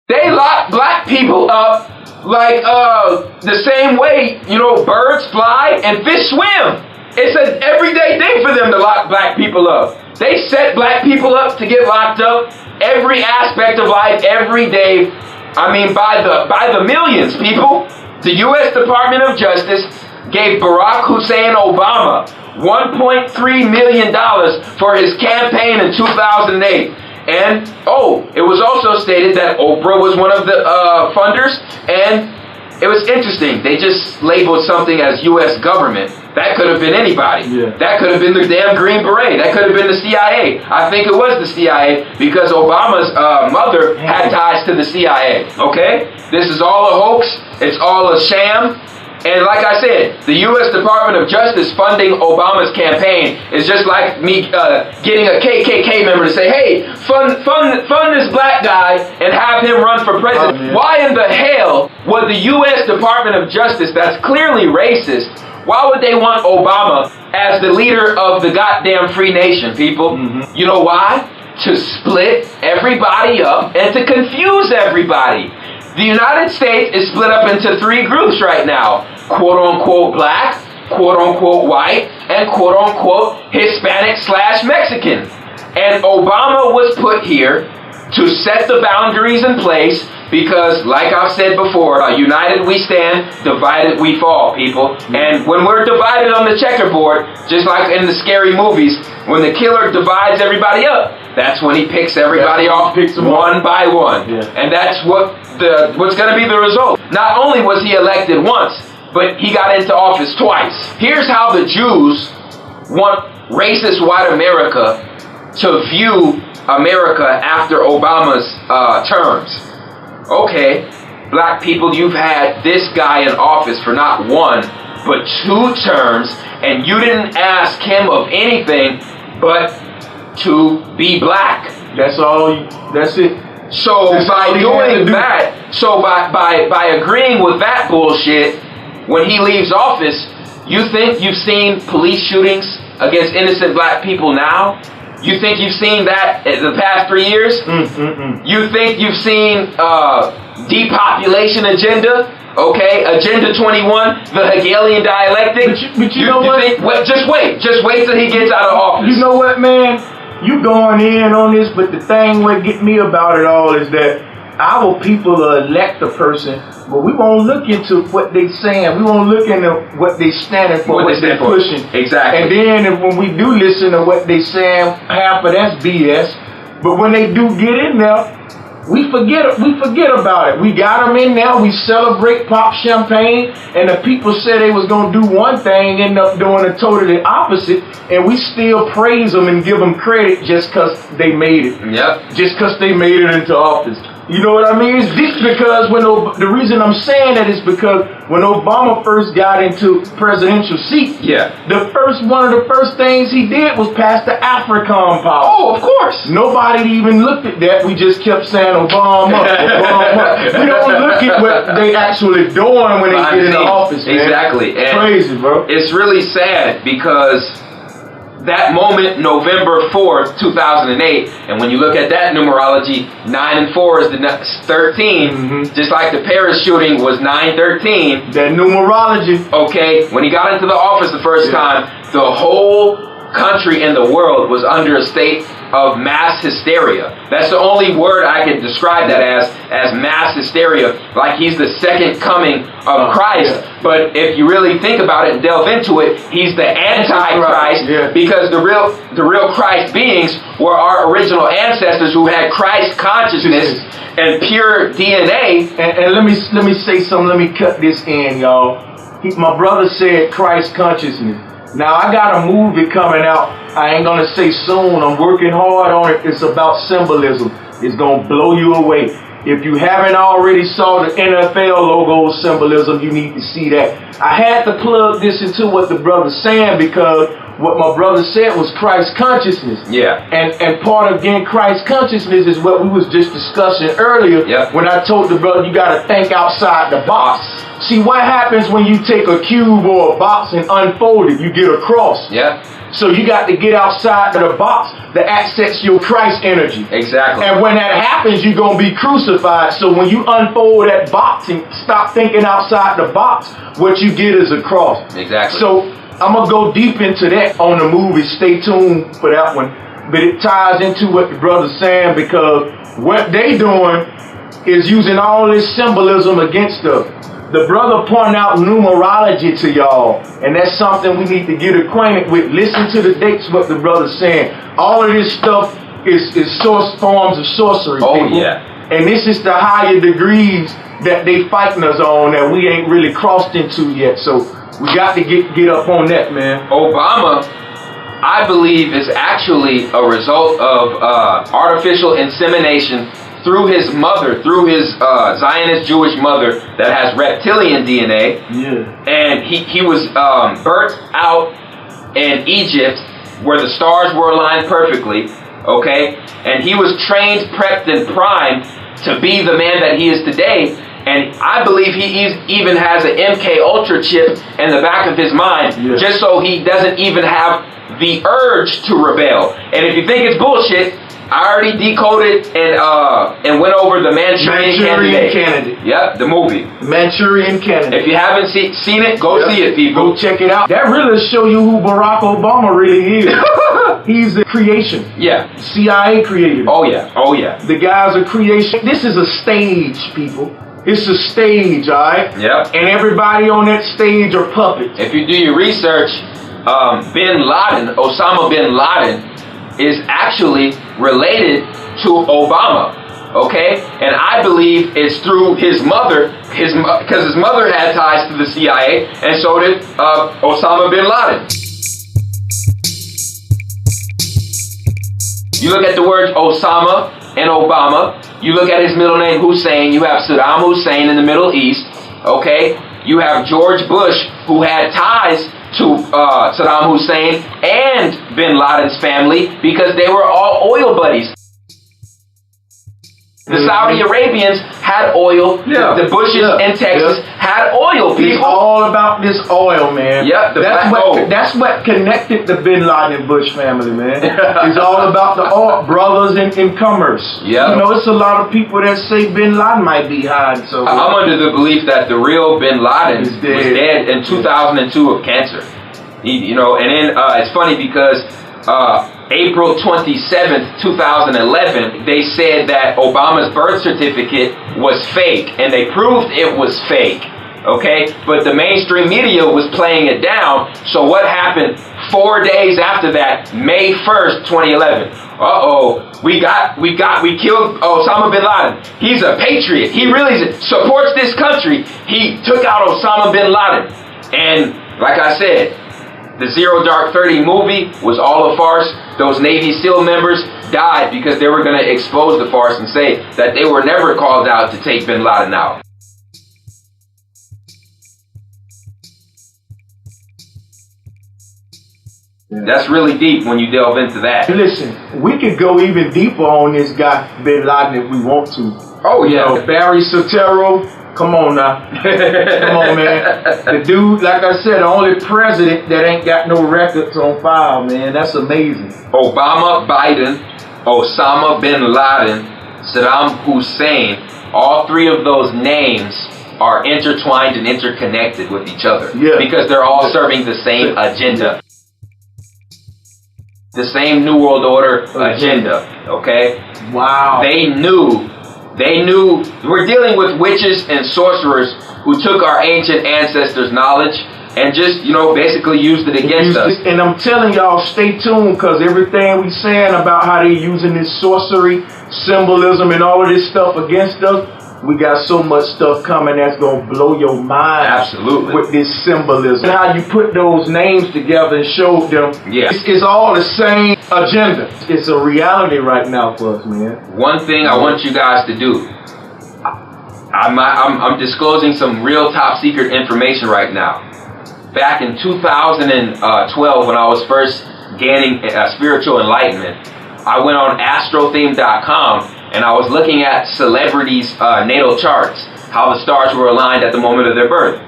They lock black people up like the same way, birds fly and fish swim. It's an everyday thing for them to lock black people up. They set black people up to get locked up every aspect of life, every day. I mean, by the millions, people. The U.S. Department of Justice gave Barack Hussein Obama $1.3 million for his campaign in 2008. And, it was also stated that Oprah was one of the funders, and it was interesting. They just labeled something as U.S. government. That could have been anybody. Yeah. That could have been the damn Green Beret. That could have been the CIA. I think it was the CIA because Obama's mother had ties to the CIA. Okay? This is all a hoax. It's all a sham. And like I said, the U.S. Department of Justice funding Obama's campaign is just like me getting a KKK member to say, hey, fund this black guy and have him run for president. Why in the hell would the U.S. Department of Justice, that's clearly racist, why would they want Obama as the leader of the goddamn free nation, people? You know why? To split everybody up and to confuse everybody. The United States is split up into 3 groups right now. Quote-unquote black, quote-unquote white, and quote-unquote Hispanic/Mexican. And Obama was put here to set the boundaries in place because, like I've said before, united we stand, divided we fall, people. And when we're divided on the checkerboard, just like in the scary movies, when the killer divides everybody up, that's when he picks everybody off one by one. Yeah. And that's what's going to be the result. Not only was he elected once, but he got into office twice. Here's how the Jews want racist white America to view America after Obama's terms. Okay, black people, you've had this guy in office for not 1, but 2 terms, and you didn't ask him of anything but to be black. That's all. That's it. So by doing that, by agreeing with that bullshit, when he leaves office, you think you've seen police shootings against innocent black people now? You think you've seen that in the past 3 years? You think you've seen depopulation agenda? Okay, Agenda 21, the Hegelian dialectic. But you know what? Just wait till he gets out of office. You know what, man? You going in on this, but the thing what get me about it all is that our people elect a person, but we won't look into what they saying. We won't look into what they standing for, what they pushing. Exactly. And then when we do listen to what they saying, half of that's BS. But when they do get in there, we forget about it. We got them in there. We celebrate, pop champagne, and the people said they was gonna do one thing, end up doing the totally opposite, and we still praise them and give them credit just cause they made it. Yep. Just cause they made it into office. You know what I mean? It's deep because the reason I'm saying that is because when Obama first got into presidential seat, one of the first things he did was pass the AFRICOM policy. Oh, of course. Nobody even looked at that. We just kept saying Obama, Obama. We don't look at what they actually doing when they get into office, man. Exactly. And crazy, bro. It's really sad because that moment, November 4th, 2008, and when you look at that numerology, 9 and 4 is the 13, just like the Paris shooting was 9/13. That numerology. Okay, when he got into the office the first time, the whole country and the world was under a state of mass hysteria. That's the only word I could describe that as mass hysteria, like he's the second coming of Christ. But if you really think about it and delve into it, he's the Antichrist, because the real Christ beings were our original ancestors who had Christ consciousness and pure DNA. And let me say something. Let me cut this in, y'all. My brother said Christ consciousness. Now, I got a movie coming out. I ain't going to say soon. I'm working hard on it. It's about symbolism. It's going to blow you away. If you haven't already saw the NFL logo symbolism, you need to see that. I had to plug this into what the brother's saying because what my brother said was Christ consciousness. Yeah. And part of getting Christ consciousness is what we was just discussing earlier. Yeah. When I told the brother you gotta think outside the box. See what happens when you take a cube or a box and unfold it, you get a cross. Yeah. So you got to get outside of the box that access your Christ energy. Exactly. And when that happens, you're going to be crucified. So when you unfold that box and stop thinking outside the box, what you get is a cross. Exactly. So I'm going to go deep into that on the movie. Stay tuned for that one. But it ties into what the brother's saying, because what they doing is using all this symbolism against us. The brother pointed out numerology to y'all, and that's something we need to get acquainted with. Listen to the dates, what the brother's saying. All of this stuff is source forms of sorcery. Oh, people. yeah. And this is the higher degrees that they fighting us on that we ain't really crossed into yet. So we got to get up on that, man. Obama, I believe, is actually a result of artificial insemination through his mother, through his Zionist Jewish mother that has reptilian DNA. Yeah. And he was birthed out in Egypt where the stars were aligned perfectly, okay? And he was trained, prepped, and primed to be the man that he is today. And I believe he even has an MK Ultra chip in the back of his mind, just so he doesn't even have the urge to rebel. And if you think it's bullshit, I already decoded and went over the Manchurian Candidate. Yep, the movie. Manchurian Candidate. If you haven't seen it, go see it, people. Go check it out. That really show you who Barack Obama really is. He's a creation. Yeah. CIA created. Oh yeah. Oh yeah. The guy's a creation. This is a stage, people. It's a stage, all right? Yep. And everybody on that stage are puppets. If you do your research, Bin Laden, Osama Bin Laden, is actually related to Obama, okay? And I believe it's through his mother, because his mother had ties to the CIA, and so did Osama Bin Laden. You look at the words Osama and Obama, you look at his middle name Hussein, you have Saddam Hussein in the Middle East, okay? You have George Bush, who had ties to Saddam Hussein and Bin Laden's family because they were all oil buddies. The Saudi Arabians had oil. Yeah. The Bushes in Texas had oil, people. It's all about this oil, man. Yep, that's what connected the Bin Laden Bush family, man. It's all about the oil, brothers in commerce. Yeah. You know, it's a lot of people that say Bin Laden might be hiding. So I'm under the belief that the real Bin Laden was dead in 2002 of cancer. And then it's funny because April 27th, 2011, they said that Obama's birth certificate was fake, and they proved it was fake, okay? But the mainstream media was playing it down, so what happened 4 days after that, May 1st, 2011? We killed Osama Bin Laden. He's a patriot. He really supports this country. He took out Osama Bin Laden. And like I said, the Zero Dark 30 movie was all a farce. Those Navy SEAL members died because they were going to expose the farce and say that they were never called out to take Bin Laden out. Yeah. That's really deep when you delve into that. Listen, we could go even deeper on this guy, Bin Laden, if we want to. Oh, yeah. Barry Soetoro. Come on now. Come on, man. The dude, like I said, the only president that ain't got no records on file, man. That's amazing. Obama, Biden, Osama Bin Laden, Saddam Hussein, all three of those names are intertwined and interconnected with each other. Yeah. Because they're all serving the same agenda. The same New World Order agenda, okay? Wow. They knew we're dealing with witches and sorcerers who took our ancient ancestors' knowledge and just, basically used it against us. And I'm telling y'all, stay tuned, because everything we saying about how they using this sorcery, symbolism, and all of this stuff against us, we got so much stuff coming that's going to blow your mind. Absolutely. With this symbolism. And how you put those names together and showed them. Yeah. It's all the same agenda. It's a reality right now for us, man. One thing I want you guys to do. I'm disclosing some real top secret information right now. back in 2012 when I was first gaining spiritual enlightenment. I went on astrotheme.com and I was looking at celebrities' natal charts, how the stars were aligned at the moment of their birth.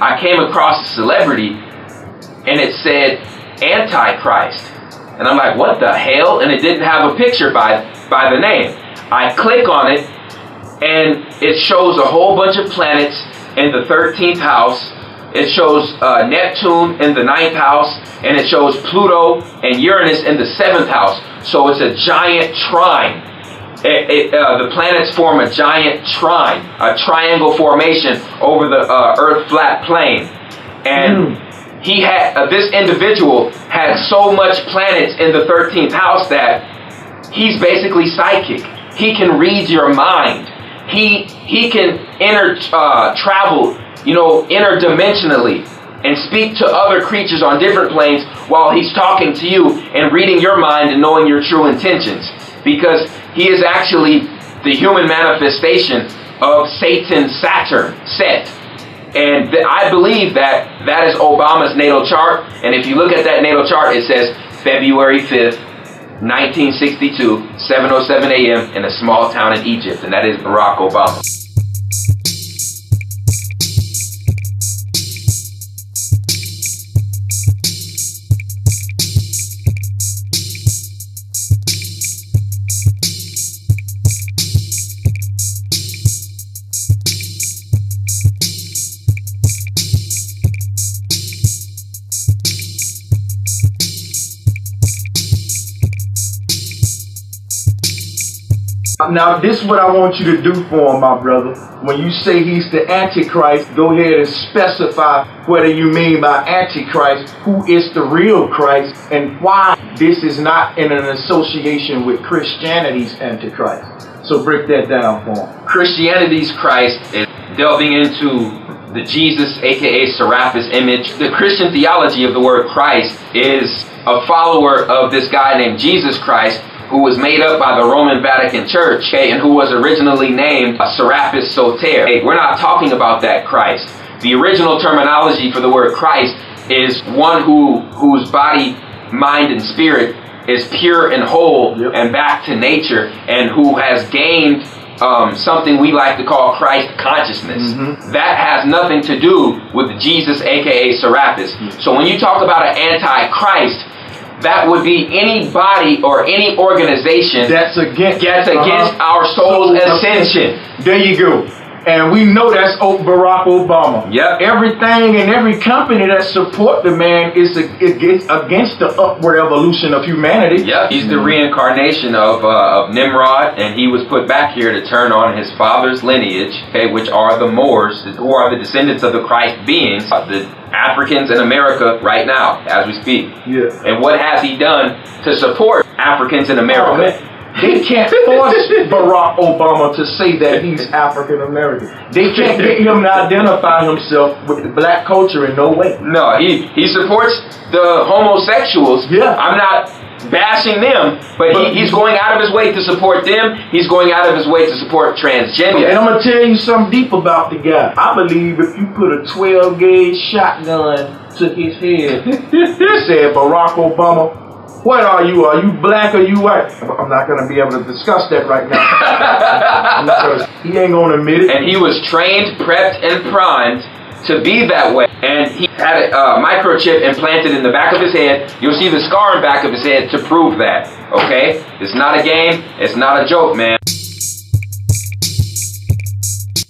I came across a celebrity and it said Antichrist. And I'm like, what the hell? And it didn't have a picture by the name. I click on it and it shows a whole bunch of planets in the 13th house. It shows Neptune in the 9th house, and it shows Pluto and Uranus in the 7th house. So it's a giant trine. The planets form a giant trine, a triangle formation over the Earth flat plane. And this individual had so much planets in the 13th house that he's basically psychic. He can read your mind. He can travel, interdimensionally and speak to other creatures on different planes while he's talking to you and reading your mind and knowing your true intentions. Because he is actually the human manifestation of Satan, Saturn, Set. And I believe that is Obama's natal chart. And if you look at that natal chart, it says February 5th, 1962, 7:07 a.m. in a small town in Egypt. And that is Barack Obama. Now, this is what I want you to do for him, my brother. When you say he's the Antichrist, go ahead and specify whether you mean by Antichrist, who is the real Christ, and why this is not in an association with Christianity's Antichrist. So break that down for him. Christianity's Christ is delving into the Jesus, aka Serapis image. The Christian theology of the word Christ is a follower of this guy named Jesus Christ, who was made up by the Roman Vatican Church, and who was originally named Serapis Soter. We're not talking about that Christ. The original terminology for the word Christ is one whose body, mind, and spirit is pure and whole and back to nature, and who has gained something we like to call Christ consciousness. That has nothing to do with Jesus, aka Serapis. So when you talk about an anti-Christ, that would be any body or any organization that's against our soul's ascension. There you go. And we know that's Barack Obama. Yep. Everything and every company that support the man is against the upward evolution of humanity. Yep. He's the reincarnation of Nimrod, and he was put back here to turn on his father's lineage, which are the Moors, who are the descendants of the Christ beings, the Africans in America right now, as we speak. Yeah. And what has he done to support Africans in America? They can't force Barack Obama to say that he's African American. They can't get him to identify himself with the black culture in no way. No, he supports the homosexuals. Yeah. I'm not bashing them, but he's going out of his way to support them. He's going out of his way to support transgender. And I'm going to tell you something deep about the guy. I believe if you put a 12-gauge shotgun to his head and said, Barack Obama, what are you? Are you black or you white? I'm not going to be able to discuss that right now. Because he ain't going to admit it. And he was trained, prepped, and primed to be that way. And he had a microchip implanted in the back of his head. You'll see the scar in the back of his head to prove that. Okay? It's not a game. It's not a joke, man.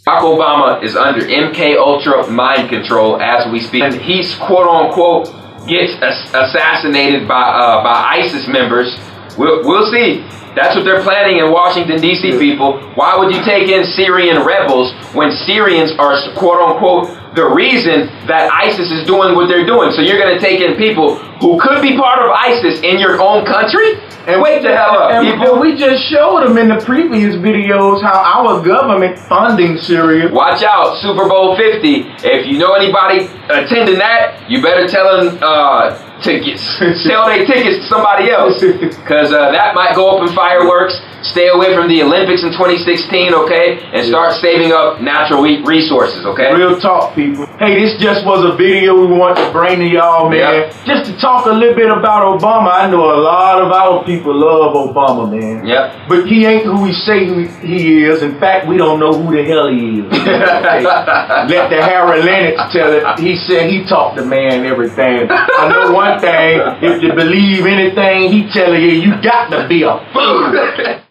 Barack Obama is under MK Ultra mind control as we speak. And he's quote unquote gets assassinated by ISIS members. We'll see. That's what they're planning in Washington, D.C., people. Why would you take in Syrian rebels when Syrians are, quote unquote, the reason that ISIS is doing what they're doing? So you're going to take in people who could be part of ISIS in your own country? And wake the hell up, people. We just showed them in the previous videos how our government funding Syria. Watch out, Super Bowl 50. If you know anybody attending that, you better tell them to sell their tickets to somebody else. Because that might go up in fireworks. stay away from the Olympics in 2016, okay? And start saving up natural resources, okay? Real talk, people. Hey, this just was a video we want to bring to y'all, man. Just to talk a little bit about Obama. I know a lot of our people love Obama, man. Yep. But he ain't who he say he is. In fact, we don't know who the hell he is. Okay? Let the Harry Lennox tell it. He said he taught the man everything. I know one thing. If you believe anything he telling you, you got to be a fool.